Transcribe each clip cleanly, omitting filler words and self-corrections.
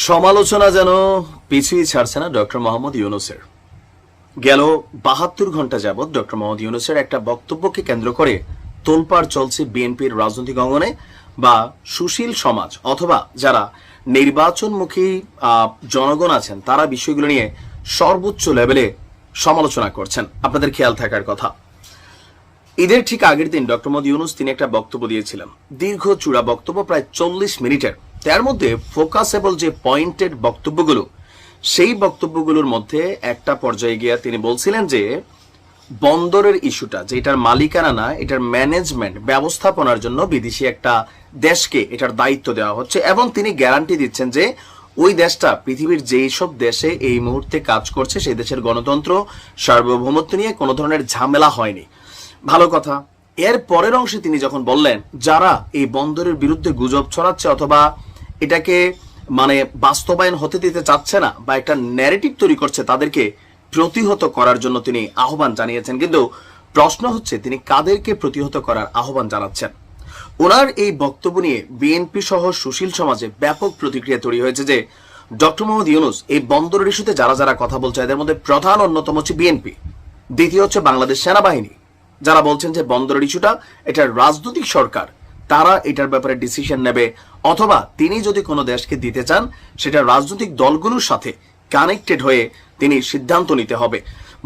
সমালোচনা যেন পিছুই ছাড়ছে না ডক্টর মোহাম্মদ ইউনূসের। গেল ৭২ ঘন্টা যাবৎ ডক্টর মোহাম্মদ ইউনূসের একটা বক্তব্যকে কেন্দ্র করে তোলপাড় চলছে বিএনপির রাজনৈতিক অঙ্গনে বা সুশীল সমাজ অথবা যারা নির্বাচনমুখী জনগণ আছেন তারা বিষয়গুলো নিয়ে সর্বোচ্চ লেভেলে সমালোচনা করছেন। আপনাদের খেয়াল থাকার কথা, ঈদের ঠিক আগের দিন ডক্টর মোহাম্মদ ইউনূস তিনি একটা বক্তব্য দিয়েছিলেন, দীর্ঘ চূড়া বক্তব্য, প্রায় ৪০ মিনিটের। তার মধ্যে ফোকাসেবল যে পয়েন্টেড বক্তব্যগুলো, সেই বক্তব্যগুলোর মধ্যে একটা পর্যায়ে গিয়ে তিনি বলছিলেন যে বন্দরের ইস্যুটা, যে এটার মালিকানা না, এটার ম্যানেজমেন্ট ব্যবস্থাপনার জন্য বিদেশি একটা দেশকে এটার দায়িত্ব দেওয়া হচ্ছে এবং তিনি গ্যারান্টি দিচ্ছেন যে ওই দেশটা পৃথিবীর যেই সব দেশে এই মুহূর্তে কাজ করছে সেই দেশের গণতন্ত্র সার্বভৌমত্ব নিয়ে কোনো ধরনের ঝামেলা হয়নি। ভালো কথা। এর পরের অংশে তিনি যখন বললেন যারা এই বন্দরের বিরুদ্ধে গুজব ছড়াচ্ছে অথবা এটাকে বাস্তবায়ন হতে দিতে চাচ্ছে না বা একটা ন্যারেটিভ তৈরি করছে, তাদেরকে প্রতিহত করার জন্য তিনি আহ্বান জানিয়েছেন। কিন্তু প্রশ্ন হচ্ছে তিনি কাদেরকে প্রতিহত করার আহ্বান জানাচ্ছেন? ওনার এই বক্তব্য নিয়ে বিএনপি সহ সুশীল সমাজে ব্যাপক প্রতিক্রিয়া তৈরি হয়েছে যে ডক্টর মোহাম্মদ ইউনূস এই বন্দরের ইস্যুতে যারা যারা কথা বলছে এদের মধ্যে প্রধান অন্যতম হচ্ছে বিএনপি, দ্বিতীয় হচ্ছে বাংলাদেশ সেনাবাহিনী, যারা বলছেন যে বন্দরের ইস্যুটা এটা রাজনৈতিক সরকার, তারা এটার ব্যাপারে ডিসিশন নেবে, অথবা তিনি যদি কোনো দেশকে দিতে চান সেটা রাজনৈতিক দলগুলোর সাথে কানেক্টেড হয়ে তিনি সিদ্ধান্ত নিতে হবে।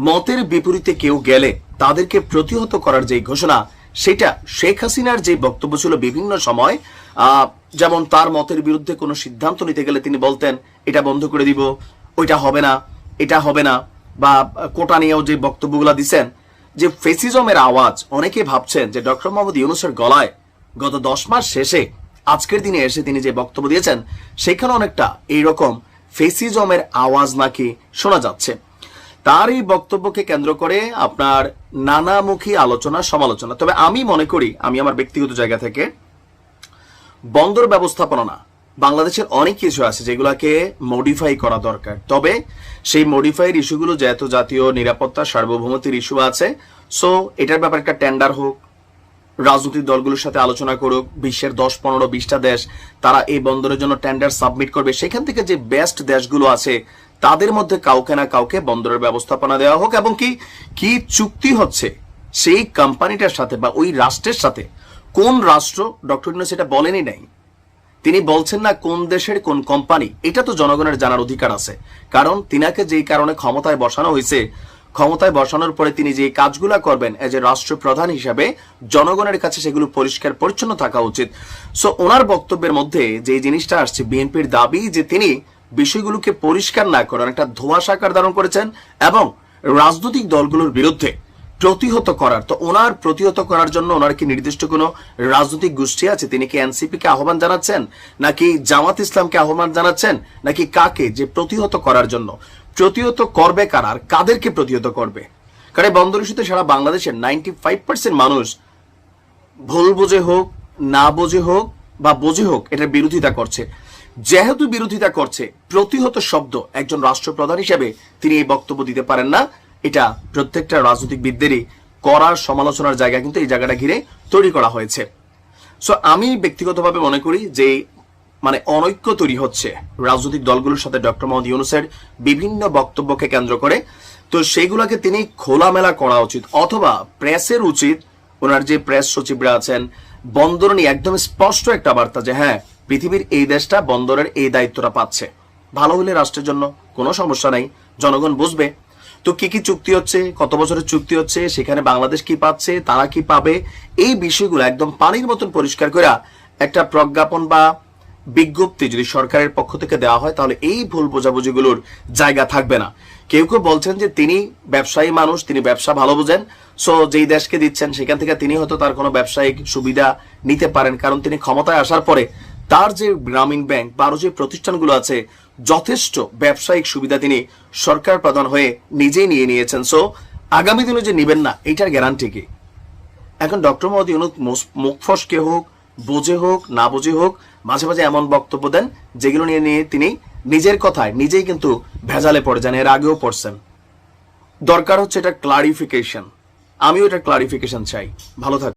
মতের বিপরীতে কেউ গেলে তাদেরকে প্রতিহত করার যে ঘোষণা, সেটা শেখ হাসিনার যে বক্তব্য ছিল বিভিন্ন সময়, যেমন তার মতের বিরুদ্ধে কোনো সিদ্ধান্ত নিতে গেলে তিনি বলতেন এটা বন্ধ করে দিব, ওইটা হবে না, এটা হবে না, বা কোটা নিয়েও যে বক্তব্যগুলো দিচ্ছেন, যে ফেসিজমের আওয়াজ অনেকে ভাবছেন যে ডক্টর মোহাম্মদ ইউনূসের গলায় গত 10 মাস শেষে আজকের দিনে এসে তিনি যে বক্তব্য দিয়েছেন সেখানে অনেকটা এইরকম ফেসিজমের আওয়াজ নাকি শোনা যাচ্ছে। তার এই বক্তব্যকে কেন্দ্র করে আপনার নানামুখী আলোচনা সমালোচনা। তবে আমি মনে করি, আমি আমার ব্যক্তিগত জায়গা থেকে, বন্দর ব্যবস্থাপনা না, বাংলাদেশের অনেক কিছু আছে যেগুলোকে মডিফাই করা দরকার। তবে সেই মডিফাইয়ের ইস্যুগুলো যেহেতু জাতীয় নিরাপত্তা সার্বভৌমত্বের ইস্যু আছে, সো এটার ব্যাপারে একটা টেন্ডার হোক, রাজনৈতিক দলগুলোর সাথে আলোচনা করুক, বিশ্বের 10, 15, 20টা দেশ তারা এই বন্দরের জন্য টেন্ডার সাবমিট করবে, সেখান থেকে যে বেস্ট দেশগুলো আছে তাদের মধ্যে কাউকে না কাউকে বন্দরের ব্যবস্থাপনা দেওয়া হোক, এবং কি চুক্তি হচ্ছে সেই কোম্পানিটার সাথে বা ওই রাষ্ট্রের সাথে। কোন রাষ্ট্র ডক্টর ইউনূস সেটা বলেনই নাই, তিনি বলছেন না কোন দেশের কোন কোম্পানি, এটা তো জনগণের জানার অধিকার আছে। কারণ তিনাকে যেই কারণে ক্ষমতায় বসানো হয়েছে, ক্ষমতায় বসানোর পরে তিনি যে কাজগুলো করবেন এজ এ রাষ্ট্রপ্রধান হিসাবে জনগণের কাছে সেগুলো পরিষ্কার পরিচ্ছন্ন থাকা উচিত। সো ওনার বক্তব্যের মধ্যে যে জিনিসটা আসছে, বিএনপির দাবি যে তিনি বিষয়গুলোকে পরিষ্কার না করে একটা ধোঁয়াশাকার ধারণ করেছেন এবং রাজনৈতিক দলগুলোর বিরুদ্ধে প্রতিহত করার। তো ওনার প্রতিহত করার জন্য ওনার কি নির্দিষ্ট কোনো রাজনৈতিক গোষ্ঠী আছে? তিনি কি এনসিপি কে আহ্বান জানাচ্ছেন, নাকি জামাত ইসলামকে আহ্বান জানাচ্ছেন, নাকি কাকে যে প্রতিহত করার জন্য? প্রতিহত করবে কারা, আর কাদেরকে প্রতিহত করবে? কারণ বন্দর ইস্যুতে সারা বাংলাদেশের 95% মানুষ ভুল বুঝে হোক, না বুঝে হোক বা বুঝে হোক এটার বিরোধিতা করছে। যেহেতু বিরোধিতা করছে, প্রতিহত শব্দ একজন রাষ্ট্রপ্রধান হিসেবে তিনি এই বক্তব্য দিতে পারেন না। এটা প্রত্যেকটা রাজনীতিবিদদেরই করার সমালোচনার জায়গা কিন্তু এই জায়গাটা ঘিরে তৈরি করা হয়েছে। সো আমি ব্যক্তিগতভাবে মনে করি যে অনৈক্য তৈরি হচ্ছে রাজনৈতিক দলগুলোর সাথে ডক্টর মোহাম্মদ ইউনূসের বিভিন্ন বক্তব্যকে কেন্দ্র করে। তো সেইগুলোকে তিনি খোলামেলা করা উচিত, অথবা প্রেসের উচিত, ওনার যে প্রেস সচিবরা আছেন, বন্দর নিয়ে একদম স্পষ্ট একটা বার্তা যে হ্যাঁ, পৃথিবীর এই দেশটা বন্দরের এই দায়িত্বটা পাচ্ছে। ভালো হলে রাষ্ট্রের জন্য কোনো সমস্যা নাই, জনগণ বুঝবে। তো কি কি চুক্তি হচ্ছে, কত বছরের চুক্তি হচ্ছে, সেখানে বাংলাদেশ কি পাচ্ছে, তারা কি পাবে, এই বিষয়গুলো একদম পানির মতন পরিষ্কার করে একটা প্রজ্ঞাপন বা বিজ্ঞপ্তি যদি সরকারের পক্ষ থেকে দেওয়া হয়, তাহলে এই ভুল বোঝাবুঝিগুলোর জায়গা থাকবে না। কেউ কেউ বলছেন যে তিনি ব্যবসায়ী মানুষ, তিনি ব্যবসা ভালো বোঝেন, সো যেই দেশকে দিচ্ছেন সেখান থেকে তিনি হয়তো তার কোনো ব্যবসায়িক সুবিধা নিতে পারেন, কারণ তিনি ক্ষমতায় আসার পরে তার যে গ্রামীণ ব্যাংক বা আরো যে প্রতিষ্ঠানগুলো আছে যথেষ্ট ব্যবসায়িক সুবিধা তিনি সরকার প্রধান হয়ে নিজেই নিয়ে নিয়েছেন। সো আগামী দিনে যে নিবেন না, এইটার গ্যারান্টি কি? এখন ডক্টর মোহাম্মদ ইউনূস মুখ ফসকে হোক, বুঝে হোক, না বুঝে হোক, মাঝে মাঝে এমন বক্তব্য দেন যেগুলো নিয়ে তিনি নিজের কথায় নিজেই কিন্তু ভেজালে পড়ে যান, এর আগেও পড়ছেন। দরকার হচ্ছে এটা ক্লারিফিকেশন। আমিও এটা ক্লারিফিকেশন চাই। ভালো থাক।